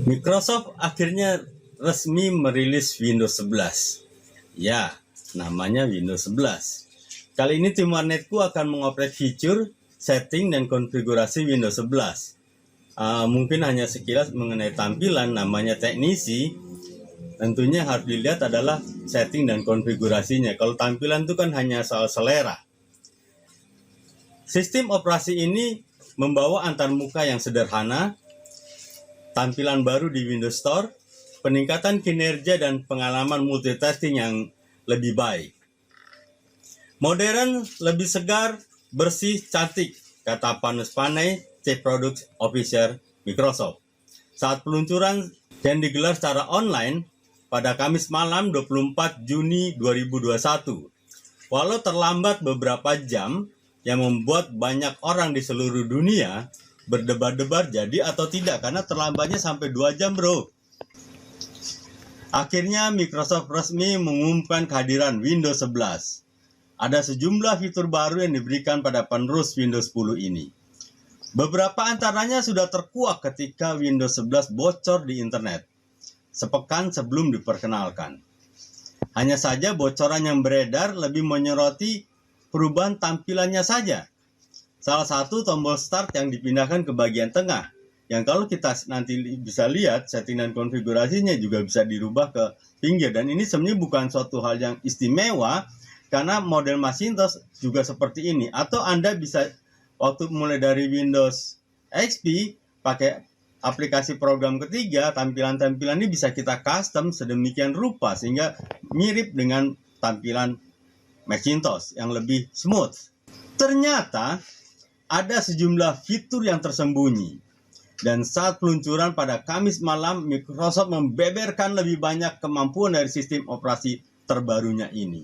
Microsoft akhirnya resmi merilis Windows 11. Ya, namanya Windows 11. Kali ini tim warnetku akan mengoprek fitur, setting, dan konfigurasi Windows 11. Mungkin hanya sekilas mengenai tampilan, namanya teknisi. Tentunya harus dilihat adalah setting dan konfigurasinya. Kalau tampilan itu kan hanya soal selera. Sistem operasi ini membawa antarmuka yang sederhana, tampilan baru di Windows Store, peningkatan kinerja dan pengalaman multitasking yang lebih baik. Modern, lebih segar, bersih, cantik, kata Panos Panay, Chief Product Officer Microsoft. Saat peluncuran yang digelar secara online pada Kamis malam 24 Juni 2021. Walau terlambat beberapa jam, yang membuat banyak orang di seluruh dunia berdebar-debar jadi atau tidak, karena terlambatnya sampai 2 jam bro. Akhirnya Microsoft resmi mengumumkan kehadiran Windows 11. Ada sejumlah fitur baru yang diberikan pada penerus Windows 10 ini. Beberapa antaranya sudah terkuak ketika Windows 11 bocor di internet, sepekan sebelum diperkenalkan. Hanya saja bocoran yang beredar lebih menyoroti perubahan tampilannya saja. Salah satu tombol start yang dipindahkan ke bagian tengah, yang kalau kita nanti bisa lihat setting dan konfigurasinya juga bisa dirubah ke pinggir. Dan ini sebenarnya bukan suatu hal yang istimewa, karena model Macintosh juga seperti ini. Atau Anda bisa waktu mulai dari Windows XP pakai aplikasi program ketiga, tampilan-tampilan ini bisa kita custom sedemikian rupa sehingga mirip dengan tampilan Macintosh yang lebih smooth. Ternyata ada sejumlah fitur yang tersembunyi. Dan saat peluncuran pada Kamis malam, Microsoft membeberkan lebih banyak kemampuan dari sistem operasi terbarunya ini.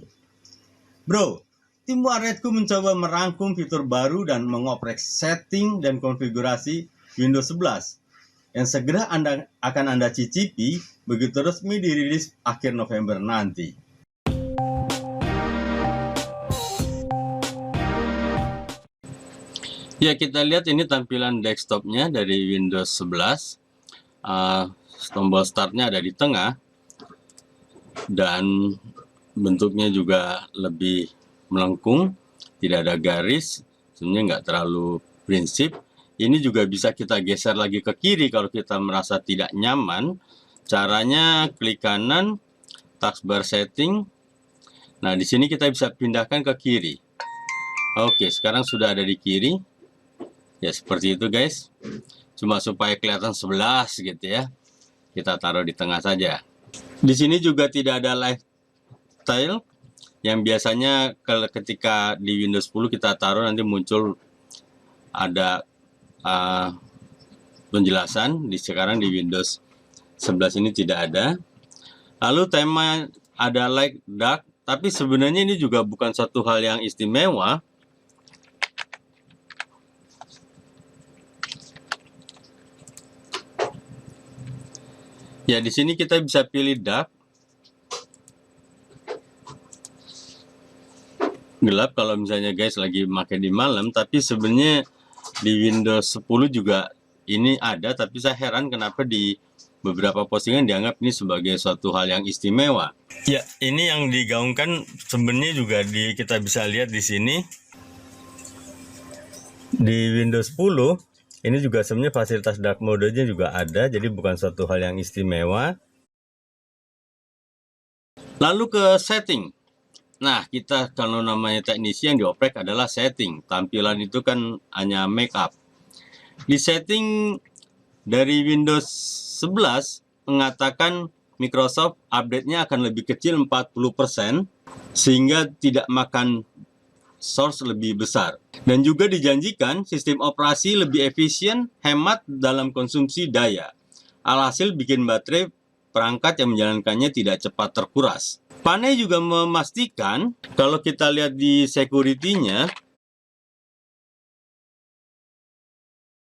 Bro, tim warnetku mencoba merangkum fitur baru dan mengoprek setting dan konfigurasi Windows 11 yang segera akan Anda cicipi begitu resmi dirilis akhir November nanti. Ya, kita lihat ini tampilan desktopnya dari Windows 11. Tombol startnya ada di tengah dan bentuknya juga lebih melengkung, tidak ada garis, sebenarnya nggak terlalu prinsip. Ini juga bisa kita geser lagi ke kiri kalau kita merasa tidak nyaman. Caranya klik kanan, taskbar setting. Nah, di sini kita bisa pindahkan ke kiri. Oke, sekarang sudah ada di kiri. Ya, seperti itu guys. Cuma supaya kelihatan 11 gitu ya. Kita taruh di tengah saja. Di sini juga tidak ada lifestyle yang biasanya ketika di Windows 10 kita taruh nanti muncul ada penjelasan. Sekarang di Windows 11 ini tidak ada. Lalu tema ada light dark, tapi sebenarnya ini juga bukan satu hal yang istimewa. Ya, di sini kita bisa pilih dark, gelap kalau misalnya guys lagi pakai di malam. Tapi sebenarnya di Windows 10 juga ini ada, tapi saya heran kenapa di beberapa postingan dianggap ini sebagai suatu hal yang istimewa. Ya, ini yang digaungkan sebenarnya juga kita bisa lihat di sini. Di Windows 10 ini juga sebenarnya fasilitas dark mode-nya juga ada, jadi bukan suatu hal yang istimewa. Lalu ke setting. Nah, kita kalau namanya teknisi yang dioprek adalah setting. Tampilan itu kan hanya make up. Di setting dari Windows 11 mengatakan Microsoft update-nya akan lebih kecil 40%, sehingga tidak makan source lebih besar. Dan juga dijanjikan sistem operasi lebih efisien, hemat dalam konsumsi daya. Alhasil bikin baterai perangkat yang menjalankannya tidak cepat terkuras. Panay juga memastikan kalau kita lihat di security-nya,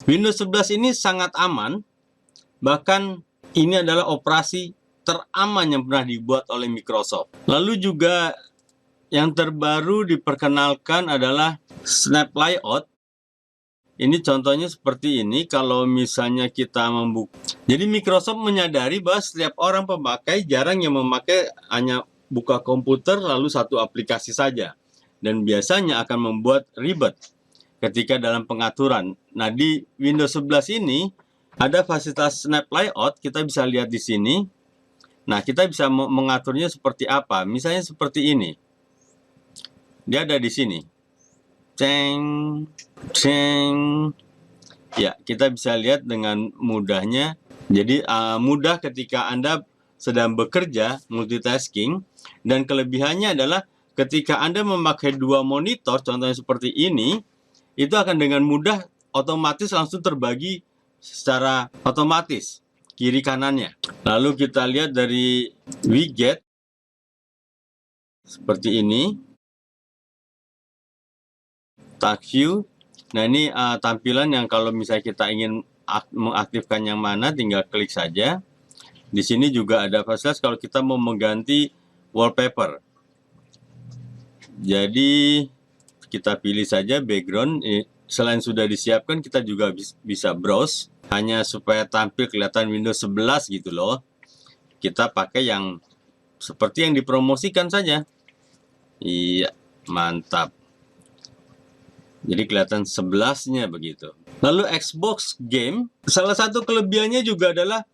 Windows 11 ini sangat aman. Bahkan ini adalah operasi teraman yang pernah dibuat oleh Microsoft. Lalu juga yang terbaru diperkenalkan adalah Snap Layout. Ini contohnya seperti ini. Kalau misalnya kita membuka, jadi Microsoft menyadari bahwa setiap orang pemakai jarang yang memakai hanya buka komputer lalu satu aplikasi saja, dan biasanya akan membuat ribet ketika dalam pengaturan. Nah, di Windows 11 ini ada fasilitas Snap Layout, kita bisa lihat di sini. Nah, kita bisa mengaturnya seperti apa. Misalnya seperti ini. Dia ada di sini. Ceng, ceng. Ya, kita bisa lihat dengan mudahnya. Jadi mudah ketika Anda sedang bekerja multitasking, dan kelebihannya adalah ketika Anda memakai dua monitor, contohnya seperti ini, itu akan dengan mudah otomatis langsung terbagi secara otomatis kiri kanannya. Lalu kita lihat dari widget seperti ini. Touch view. Nah, ini tampilan yang kalau misalnya kita ingin mengaktifkan yang mana, tinggal klik saja. Di sini juga ada fasilitas kalau kita mau mengganti wallpaper. Jadi kita pilih saja background. Selain sudah disiapkan, kita juga bisa browse. Hanya supaya tampil kelihatan Windows 11 gitu loh. Kita pakai yang seperti yang dipromosikan saja. Iya, mantap. Jadi kelihatan 11-nya begitu. Lalu Xbox Game, salah satu kelebihannya juga adalah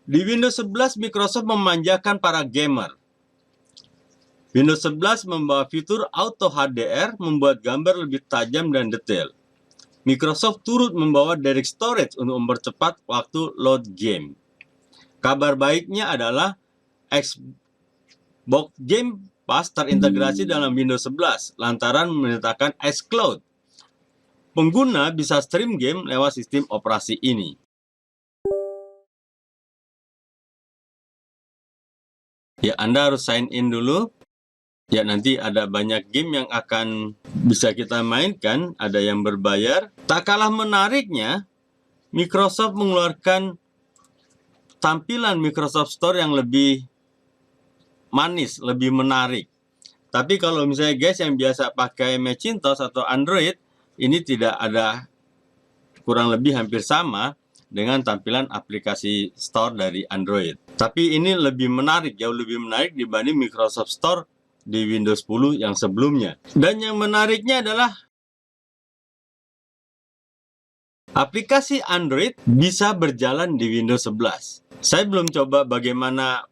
di Windows 11 Microsoft memanjakan para gamer. Windows 11 membawa fitur Auto HDR, membuat gambar lebih tajam dan detail. Microsoft turut membawa Direct Storage untuk mempercepat waktu load game. Kabar baiknya adalah Xbox Game Pass terintegrasi dalam Windows 11 lantaran menyertakan xCloud. Pengguna bisa stream game lewat sistem operasi ini. Ya, Anda harus sign in dulu. Ya, nanti ada banyak game yang akan bisa kita mainkan, ada yang berbayar. Tak kalah menariknya, Microsoft mengeluarkan tampilan Microsoft Store yang lebih manis, lebih menarik. Tapi kalau misalnya guys yang biasa pakai Macintosh atau Android, ini tidak ada, kurang lebih hampir sama dengan tampilan aplikasi Store dari Android. Tapi ini lebih menarik, jauh lebih menarik dibanding Microsoft Store di Windows 10 yang sebelumnya. Dan yang menariknya adalah aplikasi Android bisa berjalan di Windows 11. Saya belum coba bagaimana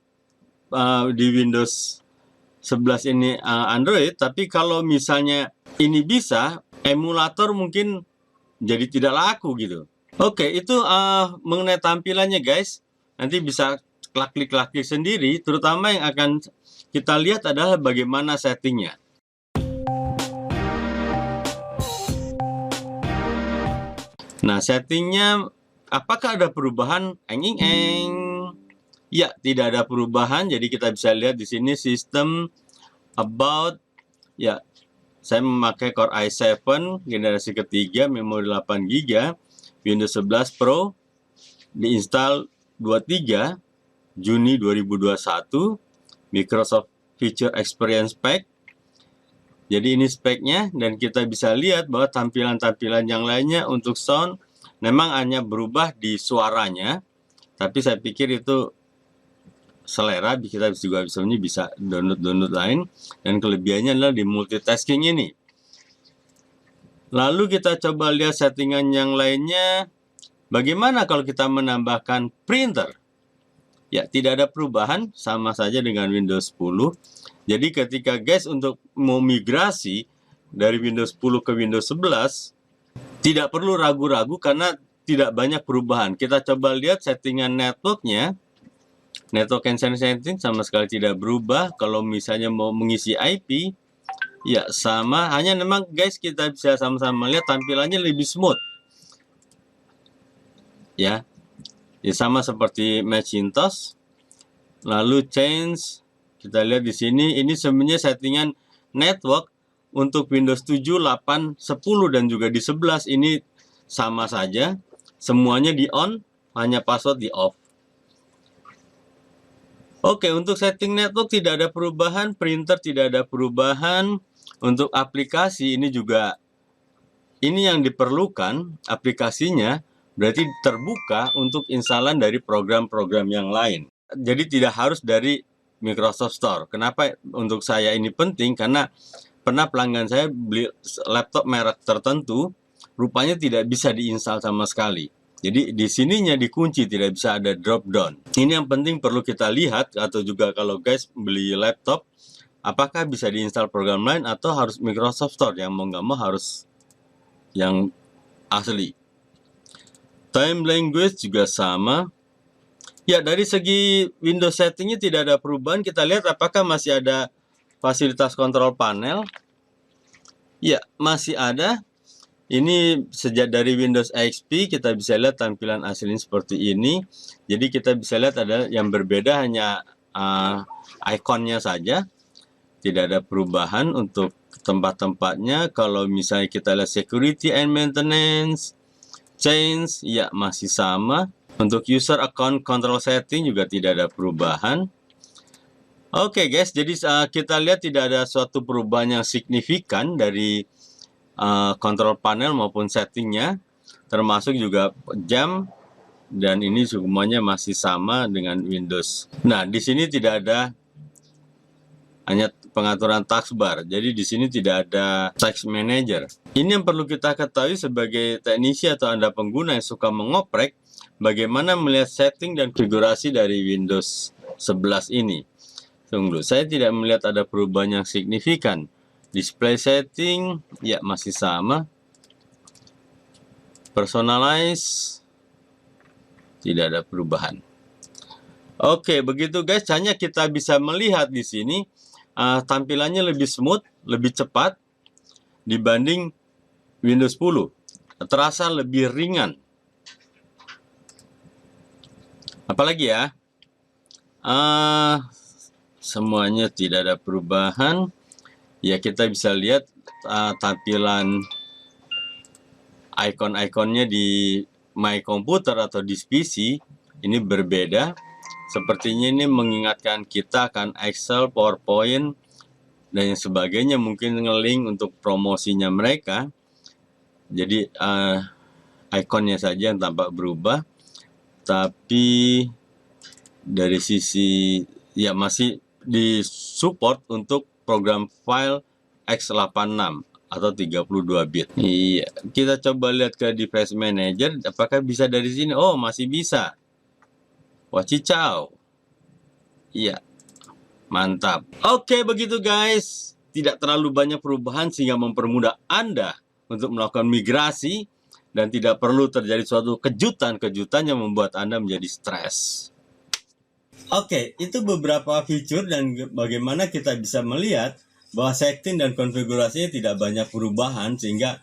di Windows 11 ini Android, tapi kalau misalnya ini bisa, emulator mungkin jadi tidak laku gitu. Oke, itu mengenai tampilannya guys. Nanti bisa klik-klik sendiri, terutama yang akan kita lihat adalah bagaimana settingnya. Nah, settingnya apakah ada perubahan? Ya, tidak ada perubahan. Jadi kita bisa lihat di sini sistem about. Ya, saya memakai Core i7 generasi ketiga, memori 8 GB, Windows 11 Pro, diinstal 23 Juni 2021, Microsoft Feature Experience Pack. Jadi ini speknya, dan kita bisa lihat bahwa tampilan-tampilan yang lainnya untuk sound memang hanya berubah di suaranya, tapi saya pikir itu selera, kita juga bisa download lain, dan kelebihannya adalah di multitasking ini. Lalu kita coba lihat settingan yang lainnya. Bagaimana kalau kita menambahkan printer? Ya, tidak ada perubahan, sama saja dengan Windows 10. Jadi ketika guys untuk mau migrasi dari Windows 10 ke Windows 11, tidak perlu ragu-ragu karena tidak banyak perubahan. Kita coba lihat settingan networknya. Network and setting sama sekali tidak berubah. Kalau misalnya mau mengisi IP, ya sama. Hanya memang guys kita bisa sama-sama lihat tampilannya lebih smooth. Ya, sama seperti Macintosh. Lalu change, kita lihat di sini. Ini sebenarnya settingan network untuk Windows 7, 8, 10 dan juga di 11 ini sama saja. Semuanya di on, hanya password di off. Oke, untuk setting network tidak ada perubahan, printer tidak ada perubahan. Untuk aplikasi ini juga ini yang diperlukan aplikasinya berarti terbuka untuk instalan dari program-program yang lain. Jadi tidak harus dari Microsoft Store. Kenapa untuk saya ini penting? Karena pernah pelanggan saya beli laptop merek tertentu, rupanya tidak bisa diinstal sama sekali. Jadi di sininya dikunci, tidak bisa ada drop down. Ini yang penting perlu kita lihat, atau juga kalau guys beli laptop, apakah bisa diinstal program lain atau harus Microsoft Store, yang mau nggak mau harus yang asli. Time language juga sama. Ya, dari segi Windows settingnya tidak ada perubahan. Kita lihat apakah masih ada fasilitas kontrol panel. Ya, masih ada. Ini sejak dari Windows XP kita bisa lihat tampilan aslinya seperti ini. Jadi kita bisa lihat ada yang berbeda hanya ikonnya saja. Tidak ada perubahan untuk tempat-tempatnya. Kalau misalnya kita lihat security and maintenance, change, ya masih sama. Untuk user account control setting juga tidak ada perubahan. Oke guys, jadi kita lihat tidak ada suatu perubahan yang signifikan dari control panel maupun settingnya, termasuk juga jam, dan ini semuanya masih sama dengan Windows. Nah, di sini tidak ada, hanya pengaturan taskbar. Jadi di sini tidak ada task manager. Ini yang perlu kita ketahui sebagai teknisi atau Anda pengguna yang suka mengoprek, bagaimana melihat setting dan konfigurasi dari Windows 11 ini. Tunggu, saya tidak melihat ada perubahan yang signifikan. Display setting, ya masih sama. Personalize, tidak ada perubahan. Oke, begitu guys, hanya kita bisa melihat di sini tampilannya lebih smooth, lebih cepat dibanding Windows 10. Terasa lebih ringan. Apalagi ya? Semuanya tidak ada perubahan. Ya, kita bisa lihat tampilan ikon-ikonnya di My Computer atau di PC ini berbeda. Sepertinya ini mengingatkan kita akan Excel, PowerPoint, dan yang sebagainya, mungkin nge-link untuk promosinya mereka. Jadi ikonnya saja yang tampak berubah. Tapi dari sisi, ya masih disupport untuk program file x86 atau 32 bit. Iya, kita coba lihat ke device manager, apakah bisa dari sini? Oh, masih bisa. Wacicau. Iya, mantap. Oke, begitu guys. Tidak terlalu banyak perubahan sehingga mempermudah Anda untuk melakukan migrasi dan tidak perlu terjadi suatu kejutan-kejutan yang membuat Anda menjadi stres. Oke, itu beberapa fitur dan bagaimana kita bisa melihat bahwa setting dan konfigurasinya tidak banyak perubahan sehingga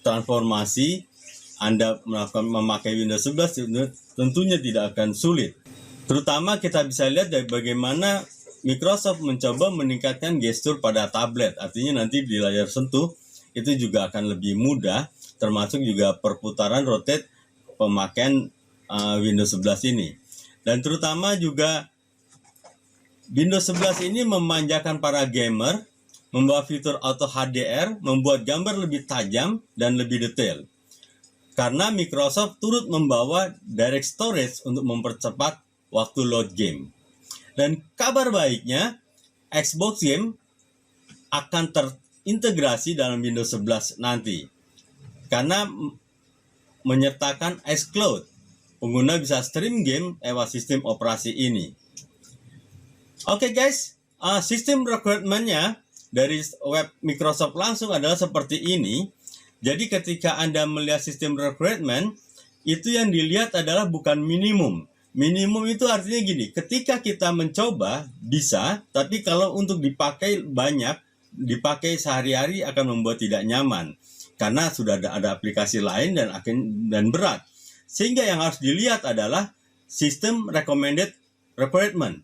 transformasi Anda memakai Windows 11 tentunya tidak akan sulit. Terutama kita bisa lihat dari bagaimana Microsoft mencoba meningkatkan gestur pada tablet. Artinya nanti di layar sentuh itu juga akan lebih mudah, termasuk juga perputaran rotate pemakaian Windows 11 ini. Dan terutama juga Windows 11 ini memanjakan para gamer, membawa fitur auto HDR, membuat gambar lebih tajam dan lebih detail. Karena Microsoft turut membawa direct storage untuk mempercepat waktu load game. Dan kabar baiknya, Xbox game akan terintegrasi dalam Windows 11 nanti. Karena menyertakan xCloud. Pengguna bisa stream game lewat sistem operasi ini. Oke guys, sistem requirement-nya dari web Microsoft langsung adalah seperti ini. Jadi ketika Anda melihat sistem requirement, itu yang dilihat adalah bukan minimum. Minimum itu artinya gini, ketika kita mencoba bisa, tapi kalau untuk dipakai banyak, dipakai sehari-hari akan membuat tidak nyaman. Karena sudah ada aplikasi lain dan berat. Sehingga yang harus dilihat adalah sistem recommended requirement.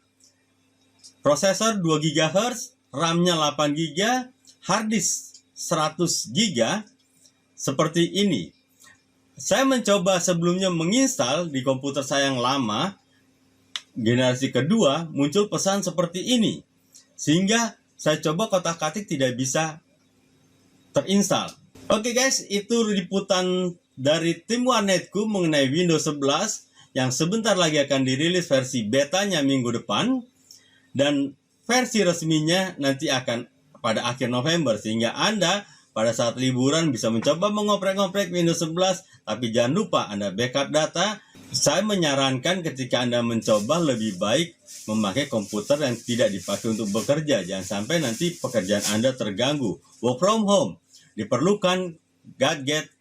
Prosesor 2 GHz, RAM-nya 8 GB, hard disk 100 GB, seperti ini. Saya mencoba sebelumnya menginstal di komputer saya yang lama, generasi kedua, muncul pesan seperti ini. Sehingga saya coba kotak-katik tidak bisa terinstal. Oke guys, itu liputan dari tim Warnetku mengenai Windows 11 yang sebentar lagi akan dirilis versi betanya minggu depan, dan versi resminya nanti akan pada akhir November, sehingga Anda pada saat liburan bisa mencoba mengoprek-ngoprek Windows 11, tapi jangan lupa Anda backup data. Saya menyarankan ketika Anda mencoba lebih baik memakai komputer yang tidak dipakai untuk bekerja. Jangan sampai nanti pekerjaan Anda terganggu. Work from home, diperlukan gadget,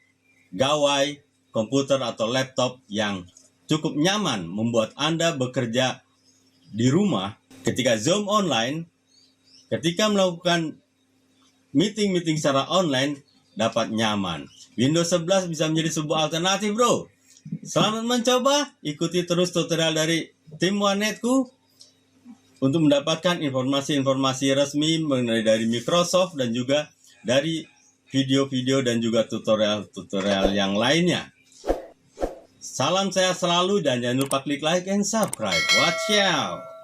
gawai, komputer atau laptop yang cukup nyaman membuat Anda bekerja di rumah. Ketika Zoom online, ketika melakukan meeting secara online dapat nyaman. Windows 11 bisa menjadi sebuah alternatif, bro. Selamat mencoba, ikuti terus tutorial dari tim Warnetku untuk mendapatkan informasi-informasi resmi mengenai dari Microsoft dan juga dari video-video dan juga tutorial-tutorial yang lainnya. Salam sehat selalu dan jangan lupa klik like and subscribe. Watch out!